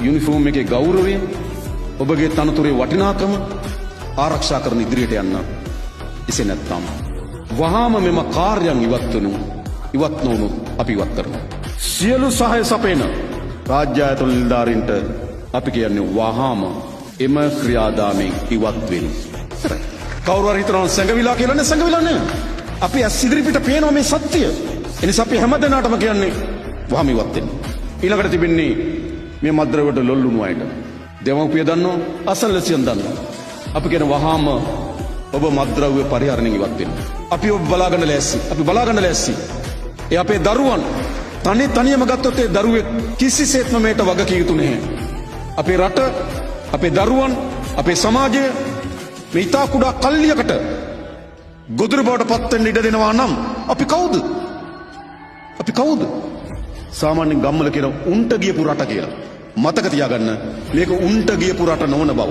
Uniform එකේ ගෞරවය, ඔබගේ තනතුරේ වටිනාකම ආරක්ෂා කරන ඉදිරියට යන්න. එසේ නැත්නම් වහාම මෙම කාර්යයන් ඉවත් නොවුණු අපි ඉවත් කරනවා. සියලු සහාය සපයන රාජ්‍ය ආයතන නිලධාරීන්ට අපි කියන්නේ වහාම එම ක්‍රියාදාමයෙන් ඉවත් වෙන්න. කවුරු හරි හිතනවා සංගවිලා කියලා නේ, සංගවිලා නේ. අපි ඇස් ඉදිරිපිට පේනවා මේ සත්‍ය. එනිසා අපි හැමදෙනාටම කියන්නේ වහාම ඉවත් වෙන්න. ඊළඟට තිබෙන්නේ මේ මද්ද්‍රව්‍යයට ලොල්ලුණු අයට. දෙමව්පිය දන්නෝ, අසල්වැසියන් දන්නෝ. අපි කියන වහාම ඔබ මද්ද්‍රව්‍ය පරිහරණයෙන් ඉවත් වෙන්න. අපි ඔබ බලාගන්න ලෑස්ති. අපි බලාගන්න ලෑස්ති. ඒ අපේ දරුවන් තනියම ගත්තොත් ඒ දරුවෙක් කිසිසේත්ම මේට වගකිය යුතු නැහැ. අපේ රට, අපේ දරුවන්, අපේ සමාජය මේ ඉතා කුඩා කල්ලියකට ගොදුරු බවට පත් වෙන්න ඉඩ දෙනවා නම් අපි කවුද? අපි කවුද? සාමාන්‍යයෙන් ගම්වල කියන උන්ට ගියපු රට කියලා. මතක තියාගන්න මේක උන්ට ගියපු රට නොවන බව.